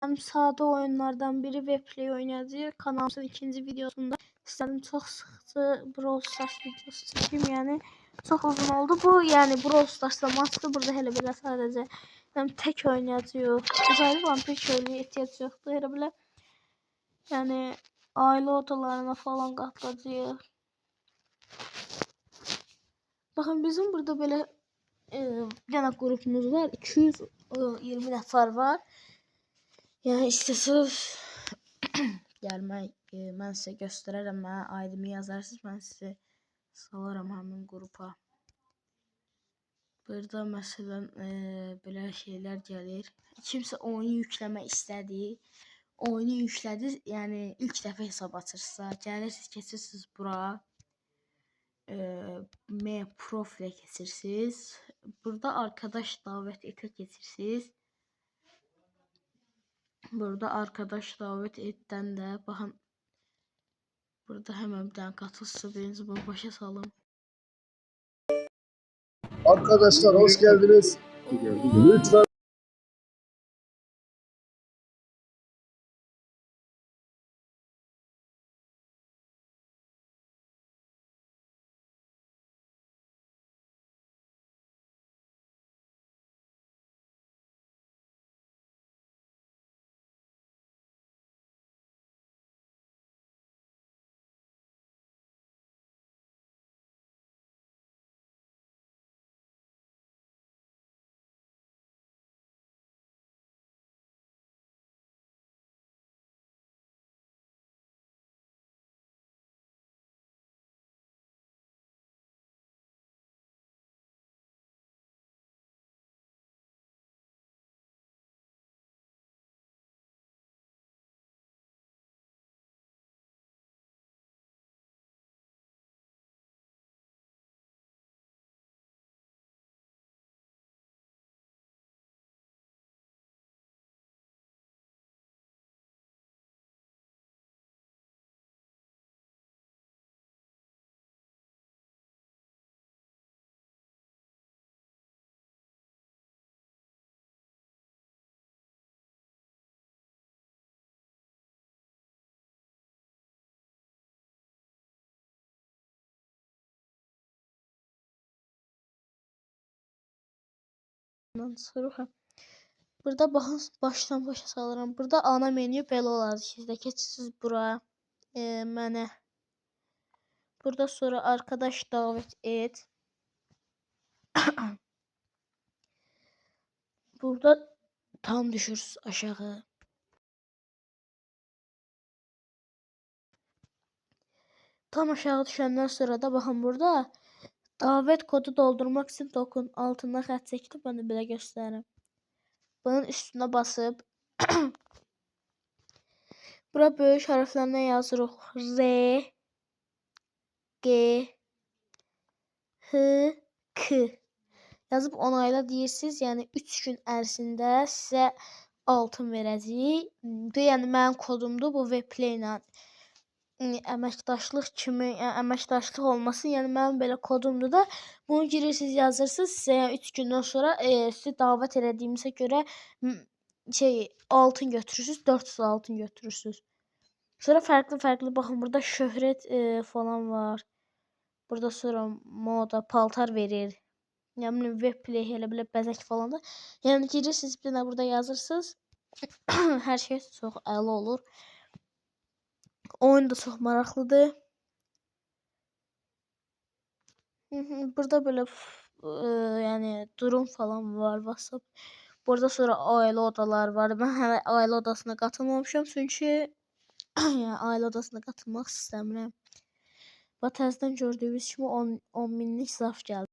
Hem sade oyunlardan biri Webplay oynayacağıq. Kanalımızın ikinci videosunda istedim çok sıxıcı Brawl Stars videosu çekeyim. Yani çok uzun oldu bu. Yani Brawl Stars'la maçlı burada hele belə sadece tek oynayacağıq. Uzaylı vampir köylüye ihtiyaç yoxdur. Hele belə yani aile odalarına falan qatılacağıq. Bakın bizim burada böyle bir dənə qrupumuz var. 220 nəfər var. Yəni istəsəz gəlmək, mən sizə göstərərəm, mənə aidimi yazarsınız, mən sizi salaram həmin qrupa. Burada məsələn belə şeylər gəlir. Kimsə oyunu yükləmək istədi, oyunu yüklədi, yəni ilk dəfə hesab açırsınızsa, gəlirsiniz, keçirsiniz bura. M profilə keçirsiniz. Burada arkadaş davet etə keçirsiniz. Burada arkadaş davet etten de bakın burada hemen bir tane katılsa birinizi bunu başa salın. Arkadaşlar hoş geldiniz. Lütfen Burada bakın baştan başa salıram. Burada ana menü belə olacaq. Sizdə keçirsiniz buraya. Mənə. Burada sonra arkadaş davet et. Burada tam düşürsüz aşağı. Tam aşağı düşəndən sonra da bakın burada davet kodu doldurmak için token altında xətt çəkilib. Ben de belə göstərirəm. Bunun üstünə basıb bura böyük hərflərlə yazırıq. R G H K yazıb onayla deyirsiniz. Yəni 3 gün ərzində sizə altın verəcəyik. Yəni mənim kodumdur bu Webplay ilə əməkdaşlıq kimi, əməkdaşlıq olmasın. Yəni mənim belə kodumdur da. Bunu girirsiniz, yazırsınız. Sizə yəni 3 gündən sonra sizi dəvət elədiyimizə görə altın götürürsüz, 400 altın götürürsüz. Sonra fərqli baxın burada şöhrət falan var. Burada sonra moda, paltar verir. Yəni Webplay elə belə bəzək falan da. Yəni girirsiniz, bir də burada yazırsınız. Hər şey çox əla olur. Oyun da çox maraqlıdır. Burada böyle yani durum falan var WhatsApp. Burada sonra aile odalar var. Ben hələ aile odasına qatılmamışam çünki yəni aile odasına qatılmaq istəmirəm. Və təzədən gördüyünüz kimi 10 minlik zaf gəldi.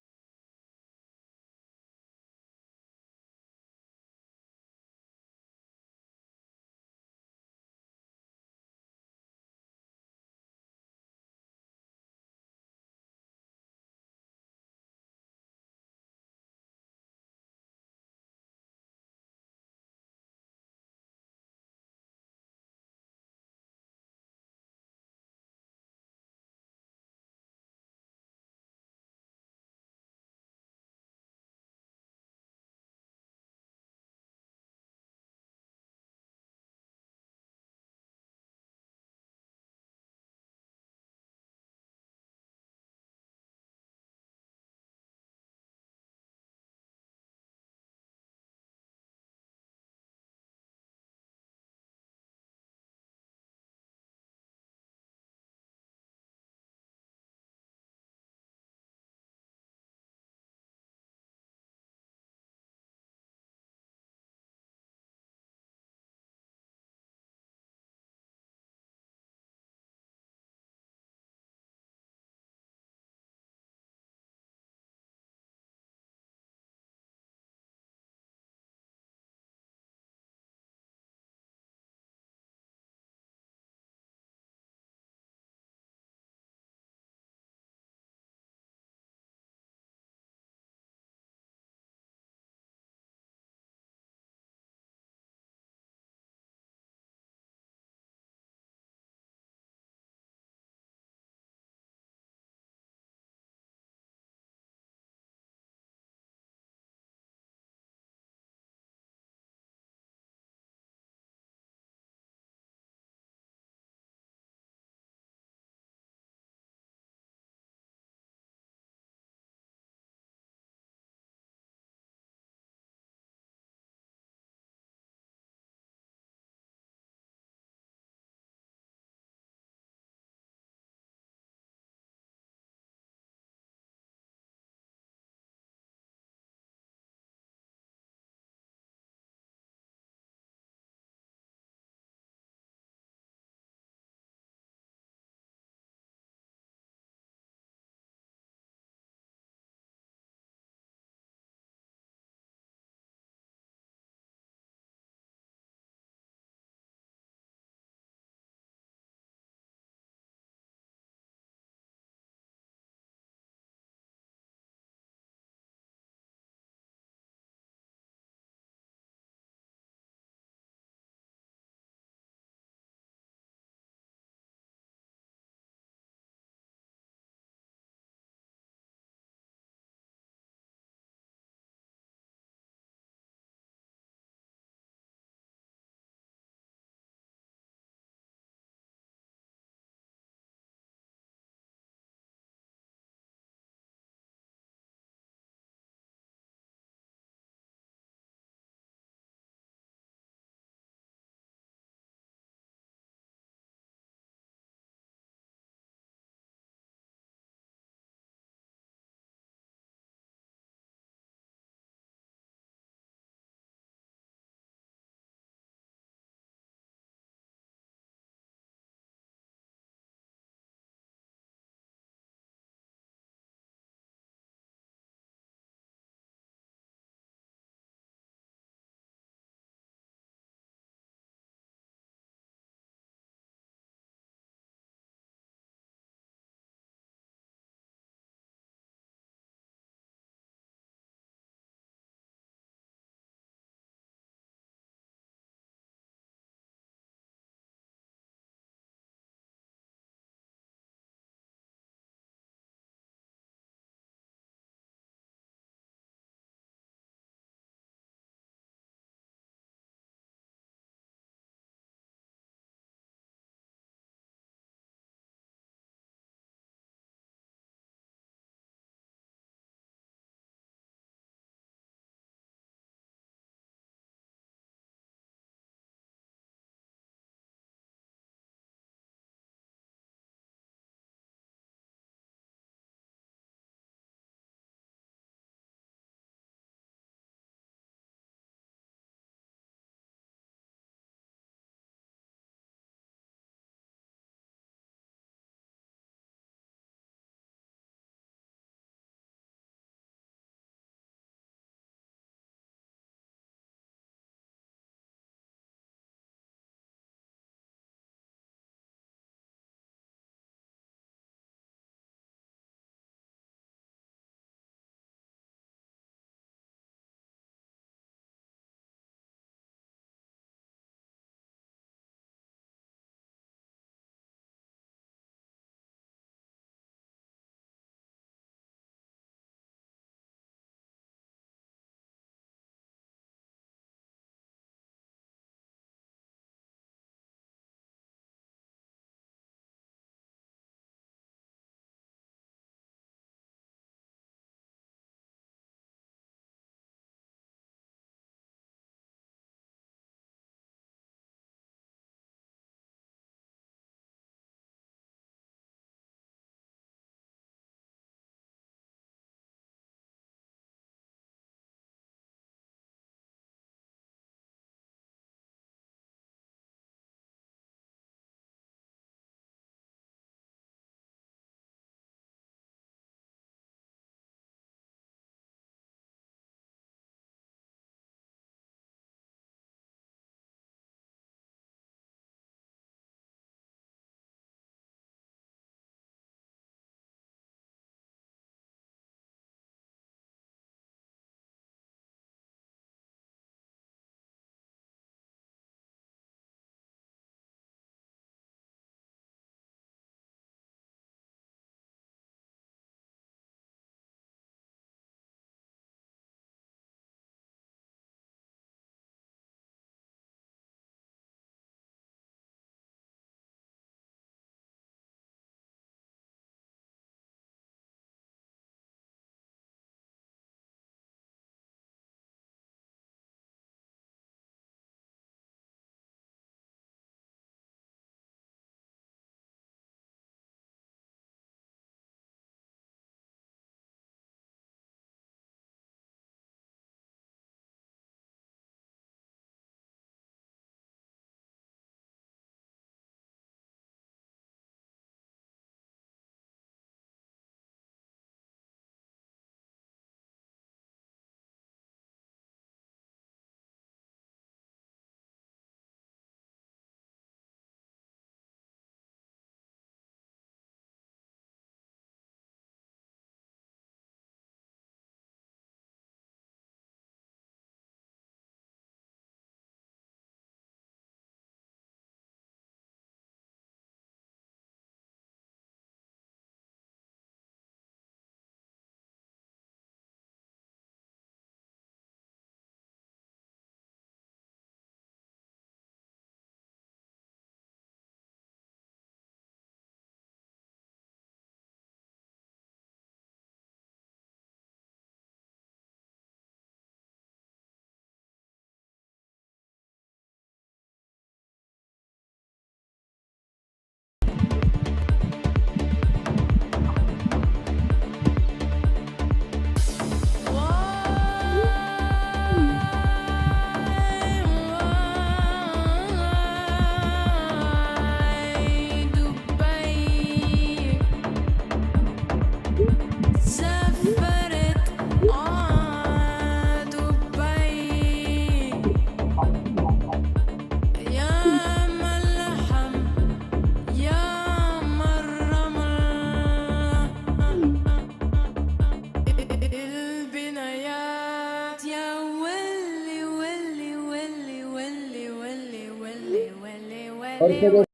Arkadaşlar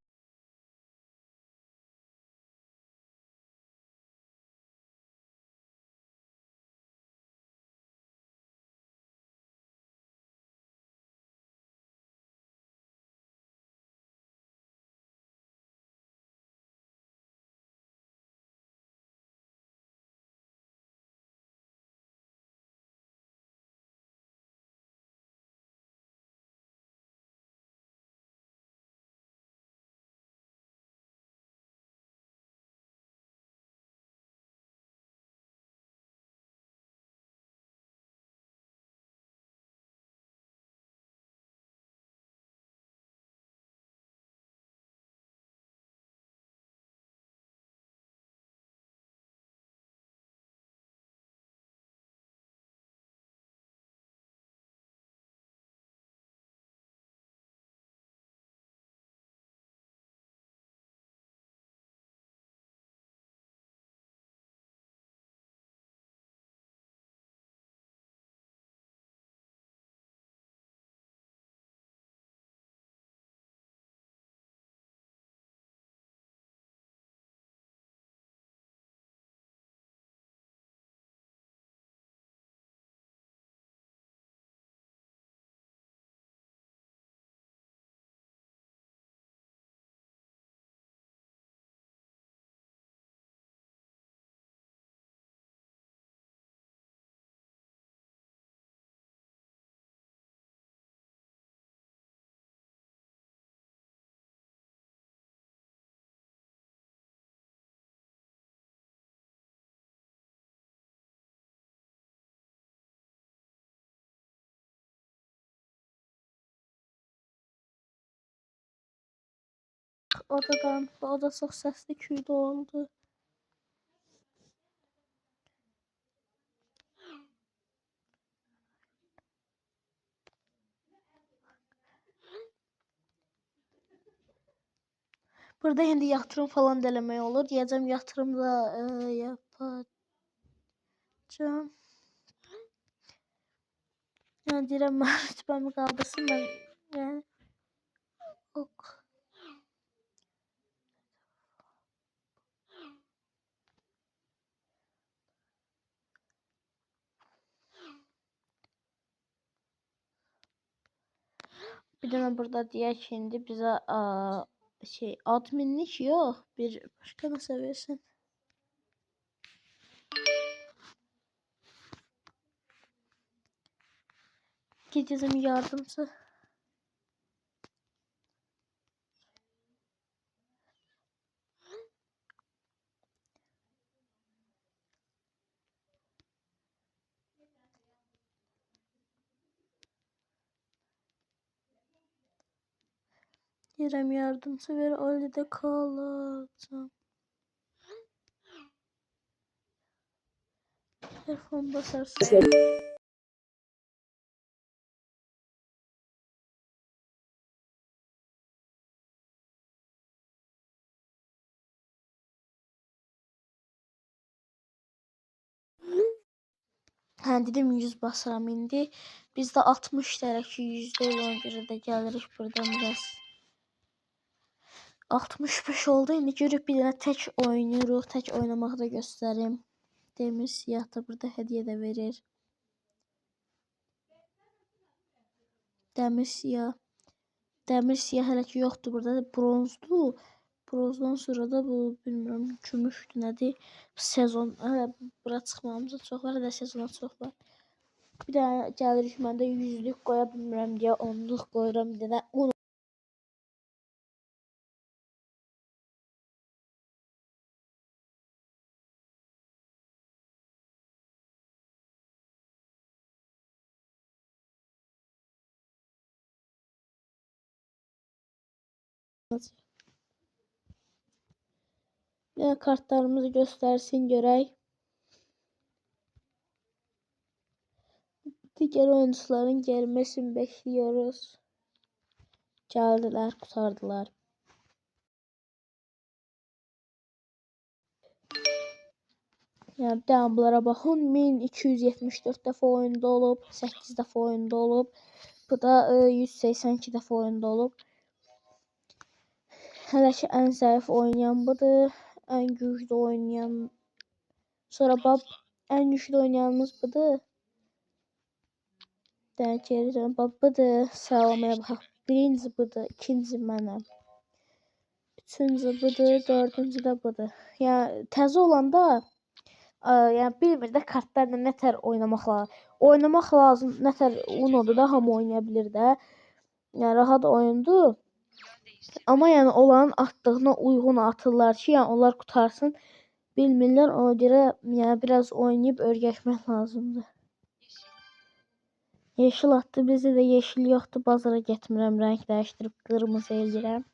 O da çox səsli küydü oldu. Burada indi yatırım falan da eləmək olur. Deyəcəm yatırım da yapacağım. Yəni deyirəm mən rütbəmi qaldırsın mən yəni ok. Bir dənə burada deyək ki, indi bizə adminlik yox, bir başqa nəsə versin. Gedəcəm yardımcı. Deyirəm yardımcı ver, Ali'də qalacam. Telefon basarsın. Hə, dedim 100 basıram indi. Bizdə 60 dərək ki, 100 ilə ona görə də gəlirik buradan biraz. 65 oldu. İndi görüb bir dənə tək oynayırıq. Tək oynamağı da göstərim. Demir siyah da burada hədiyyə də verir. Dəmir siyah. Dəmir siyah hələ ki yoxdur burada. Bronzdur. Bronzdan sonra da bu bilmirəm gümüşdür nədir. Sezon hələ bura çıxmamıza çox var. Hələ sezona çox var. Bir dənə gəlirik məndə 100lük qoya bilmirəm deyə 10luq qoyuram bir dənə. Yəni kartlarımızı göstərsin görək. Digər oyuncuların gəlməsini bekliyoruz. Geldiler, kurtardılar. Yəni bir dənə bunlara baxın. 1274 dəfə oyunda olub, 8 dəfə oyunda olub. Bu da 182 dəfə oyunda olub. Hələ ki ən zəif oynayan budur. Ən güclü oynayan. Sonra bax ən güclü oynayanımız budur. Geri dönüb bax budur. Sıralamaya baxaq. Birinci budur, ikinci mənəm. Üçüncü budur, dördüncü də budur. Yəni təzə olanda yəni bilmir də kartlarla nətər oynamaq lazım. Oynamaq lazım. Nətər Uno'dur da hamı oynaya bilir də. Yəni rahat oyundur. Amma yəni onların atdığına uyğun atırlar ki, yəni onlar qutarsın. Bilmirlər, ona görə yəni biraz oynayıb öyrəşmək lazımdır. Yeşil atdı, bizdə də yeşil yoxdur. Bazara getmirəm, rəng dəyişdirib qırmızı eləyirəm.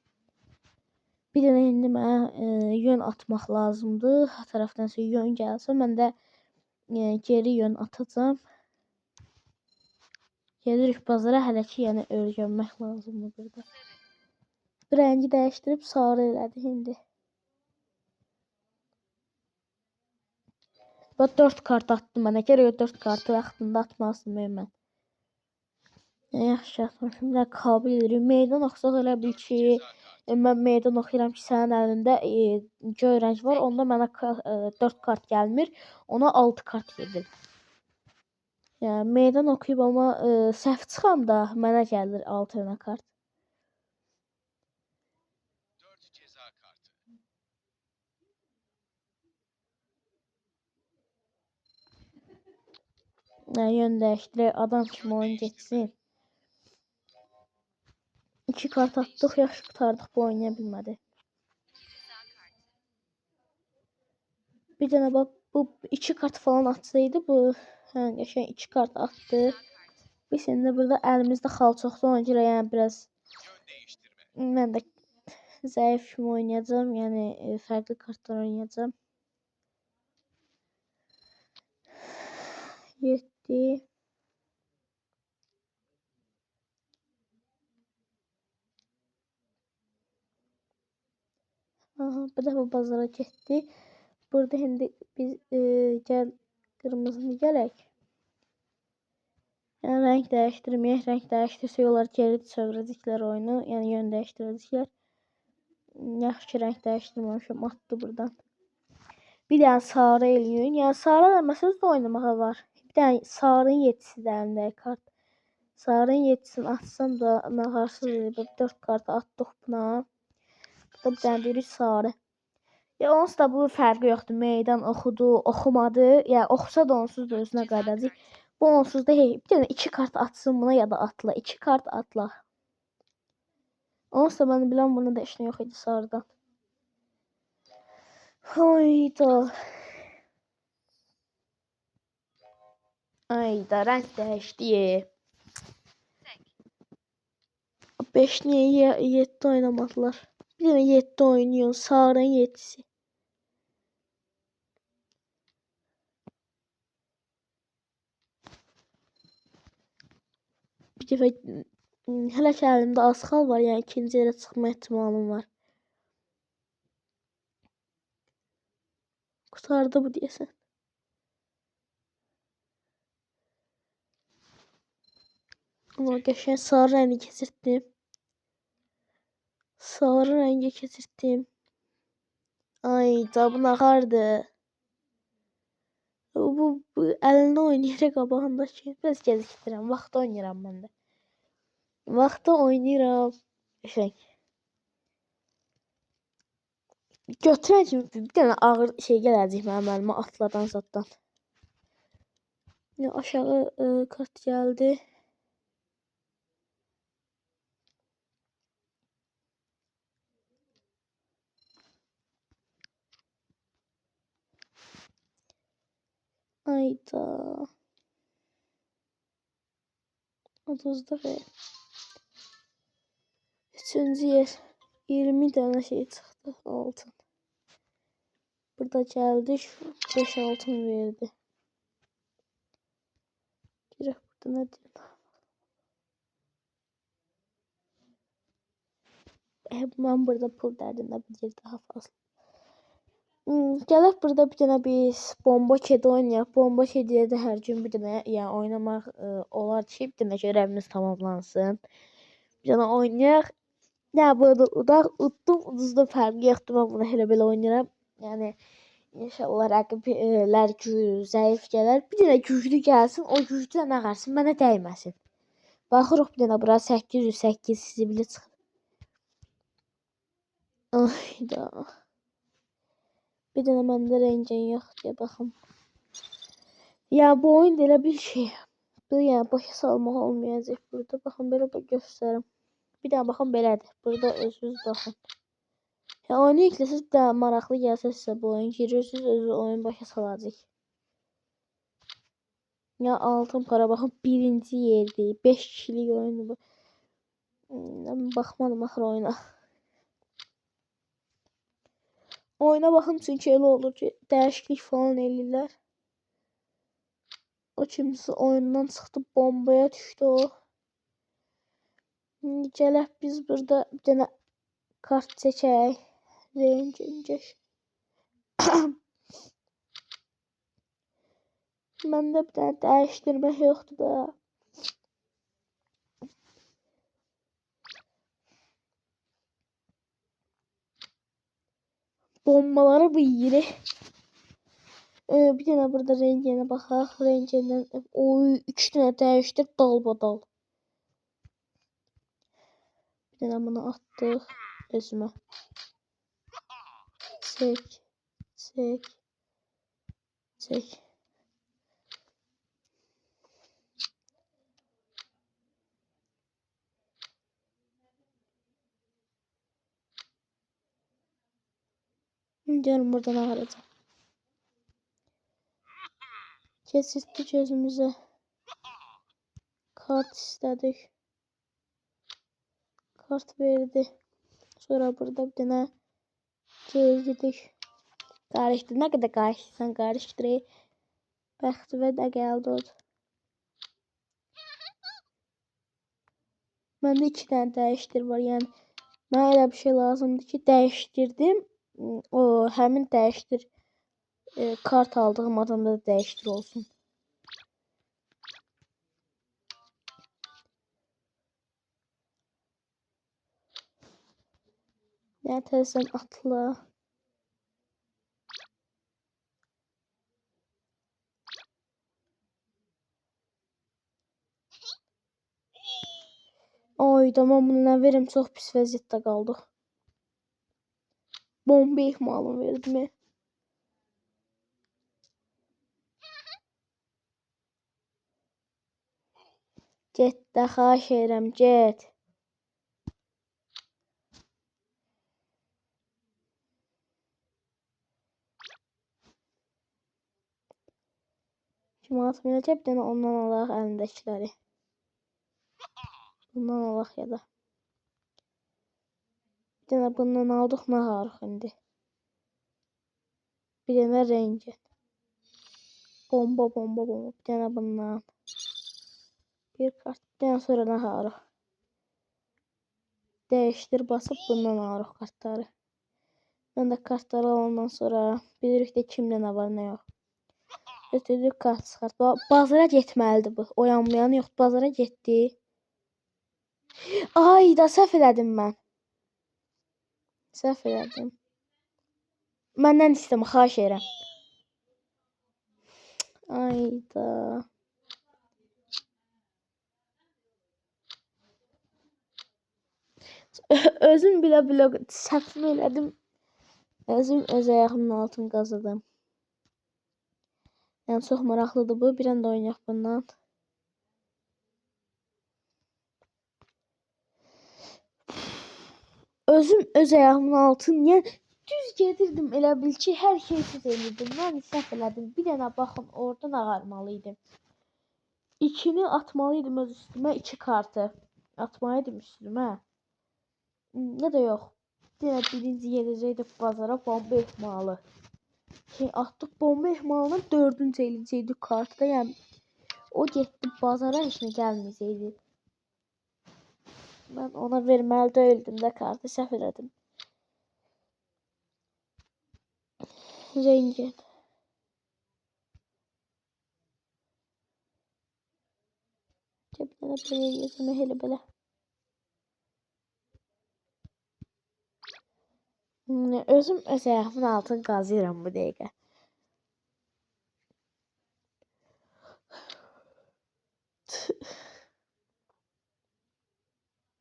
Bir dənə indi mənə yön atmaq lazımdır. Hər tərəfdənsə yön gəlsə, mən də geri yön atacağam. Gedirik bazara, hələ ki yəni öyrənmək lazımdır burada. Bir rəngi dəyişdirib sarı elədik indi. Bax 4 kart atdı mənə. Gərək 4 kartı vaxtında atmasın mən. Yaxşı atmışım. Nə qabil edirik. Meydan oxusaq elə bil ki, mən meydan oxuyuram ki, sənin əlində göy rəng var. Onda mənə 4 kart gəlmir. Ona 6 kart gedir. Yəni meydan oxuyub amma səhv çıxanda mənə gəlir 6 dənə kart. Yön dəyişdirək, adam kimi oyun getsin. 2 kart atdıq, yaxşı qurtardıq, bu oynaya bilmədi. Bir dənə bax, bu 2 kart falan atsaydı, bu qəşəng 2 kart atdı. Biz indi burada əlimizdə xal çoxdur, ona görə yəni biraz mən də zəif kimi oynayacağım, yəni fərqli kartlar oynayacağım. 7 Aha, bir dəfə bazara getdi. Burada indi biz gəl qırmızını gələk. Yəni rəng dəyişdirməyək, rəng dəyişdirsək onlar geri çevirəcəklər oyunu. Yəni yön dəyişdirəcəklər. Yaxşı ki rəng dəyişdirməmişəm, atdı buradan. Bir dənə sarı eləyin. Yəni sarı eləməsəz də oynamağa var. Bir dənə sarının 7-si də əlimdəki kart. Sarının 7-sini atsam da naharsız edib 4 kart atdıq buna. Bir dənə deyirik sarı. Ya onsuz da bu fərqi yoxdur. Meydan oxudu, oxumadı. Yəni oxusa da onsuz da özünə qayıdacaq. Bu onsuz da bir dənə 2 kart atsın buna ya da atla. 2 kart atla. Onsuz da mən bilən bunu da heç nə yox idi sarıdan. Hayda. Ayda rəng dəyişdi. 5 niyə 7 oynamadılar? Bir dənə 7 oynuyor. Sarının 7-si. Bir dəfə hələ ki əlimdə az xal var. Yəni ikinci yerə çıxma ehtimalım var. Qurtardı bu deyəsən. Amma qəşəng sarı rəngi keçirtdim. Sarı rəngi keçirtdim. Ayda bu nahardı. Bu əlində oynayıraq qabağındakı. Biraz gecikdirəm. Vaxtda oynayıram mən də. Vaxtda oynayıram. Qəşəng. Götürən kimi bir dənə ağır şey gələcək mənim əlimə atladan zaddan. Aşağı kart gəldi. Ayda. 30'da ve 3. yer 20 tane şey çıktı altın. Burada geldi şu 5 altın verdi. Girək burada ne diyeyim. Ben burada pul dərdində bir daha fazla. Gələk burada bir dənə biz bomba kedi oynayaq. Bomba kediyə də hər gün bir dənə yəni oynamaq olar ki, bir dənə görevimiz tamamlansın. Bir dənə oynayaq. Ya bu arada udum uduzdum fərqi yoxdur. Mən bunu elə belə oynayıram. Yəni inşallah rəqiblər zəif gələr. Bir dənə güclü gəlsin. O güclü nə qarşısın mənə dəyməsin. Baxırıq bir dənə bura 808 sibili çıxır. Ayda. Bir dənə məndə rengin yox deyə baxım. Ya bu oyun elə bir şey. Bu yəni başa salmaq olmayacaq burada. Baxın belə göstərim. Bir dənə baxın belədir. Burada özünüz baxın. Ya oyunu yükləsəz bir dənə maraqlı gəlsə sizə bu oyun girirsiniz özü oyun başa salacaq. Ya altın para baxın birinci yerdir. 5 kişilik oyundur bu. Baxmadım axır oyuna. Oyuna baxın çünki elə olur ki dəyişiklik falan eləyirlər. O kimisi oyundan çıxdı bombaya düşdü o. Gələk biz burada bir dənə kart çəkək. Rengin. Məndə bir dənə dəyişdirmək yoxdur da. Bombaları bu yeri. Bir dənə burada renginə baxaq. Rengindən oy 3 dənə dəyişdir dalbadal. Bir dənə bunu atdıq özümə. Çək. Gəlin buradan ağaracaq. Keçirtdik özümüzə. Kart istədik. Kart verdi. Sonra burada bir dənə geri qarışdır. Nə qədər qarışdırsan qarışdır. Bəxtivə də gəldi o. Məndə 2 dənə dəyişdir var. Yəni mənə elə bir şey lazımdır ki, dəyişdirdim. O həmin dəyişdir kart aldığım adamda da dəyişdir olsun. Yəni tezdən atla. Ay tamam bunu nə verim çox pis vəziyyətdə qaldıq. Bomba ihmalını verdim. Get də xahiş edirəm get. Kim atmayacaq bir dənə ondan alaq əlindəkiləri. Bundan alaq ya da. Bir dənə bundan aldıq nə harıq indi. Bir dənə rengi. Bomba. Bir dənə bundan. Bir kart. Bir dənə sonra nə harıq. Dəyişdir basıb bundan alırıq kartları. Ben de kartları alandan sonra bilirik də kimdə nə var nə yox. Götürdük kart çıxart. Bazara getməlidir bu. Oyanmayan yox. Bazara getdi. Ay da səhv elədim mən. Səhv elədim. Məndən istəmə xahiş edirəm. Ay da. Özüm bilə səhv elədim. Özüm öz ayağımın altını qazıdım. Yəni çox maraqlıdır bu. Bir anda oynayaq bundan. Özüm öz ayağımın altını, yəni düz gedirdim elə bil ki, hər şey düz edirdim. Mən səhv elədim. Bir dənə baxın, oradan ağarmalıydım. 2-ni atmalıydım öz üstümə, 2 kartı. Atmalıydım üstümə. Ya da yox. Bir dənə birinci gedəcəkdik bazara bomba ehmalı. Atdıq bomba ehmalına 4-cü eləyəcəkdik kartda. Yəni o getdi bazara, heç nə gəlməyəcəkdi. Ben ona verməli deyildim də kartı, səhv elədim. Rengin. Bir dənə belə yazım elə belə. Özüm öz ayağımın altını qazıyıram bu dəqiqə.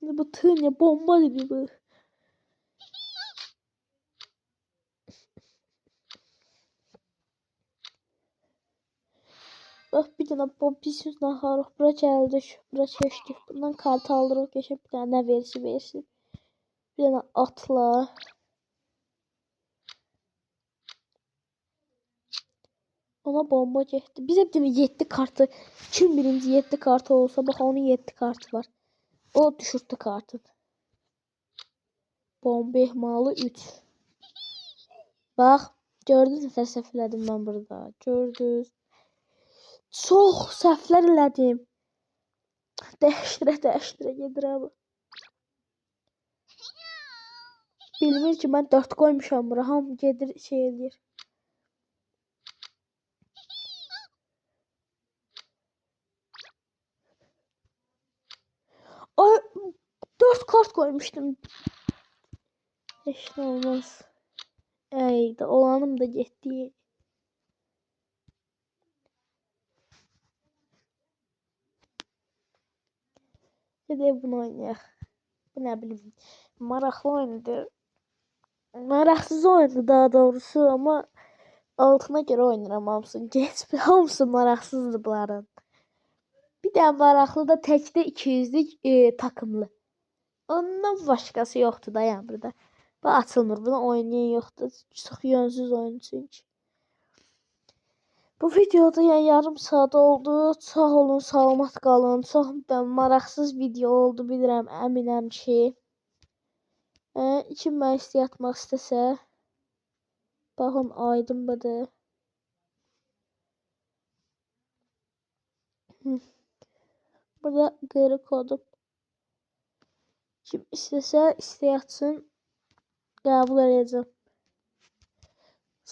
Bu tığ ne bomba gibi bu. Bax bir dənə biz naxarıq. Bura gəldik, bura keçdik. Bundan kart alırıq, keçib bir dənə nə versin. Bir dənə atla. Ona bomba getdi. Bizə bir dənə 7 kartı. Kim birinci 7 kartı olsa, bax onun 7 kartı var. O düşürtdü kartın. Bomba ehmalı 3. Bax, gördünüz nə səhv elədim mən burada. Gördünüz. Çox səhvlər elədim. Dəyişdirə gedirəm. Bilmir ki mən 4 qoymuşam bura. Hamı gedir şey edir. Ay 4 kart koymuştum. Heç nə olmaz. Ey də olanım da getdi. Gedək bunu oynayaq. Bu nə bilim maraqlı oyundur. Maraqsız oyundur daha doğrusu amma altına görə oynayıram hamısını. Geç hamısı maraqsızdır bunların. Bir də maraqlı da təkdə 200'lük takımlı. Ondan başqası yoxdur da yəni burada. Bu açılmır. Bunu oynayan yoxdur. Çox yönsüz oyun çünki. Bu videoda yəni yarım saat oldu. Sağ olun, salamat qalın. Çox maraqsız video oldu bilirəm, əminəm ki. Kim mən yatmaq istəsə, baxın aydın budur. Burada qeyri kodum. Kim istəsə yatsın, qəbul edəcəm.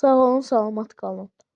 Sağ olun, salamat qalın.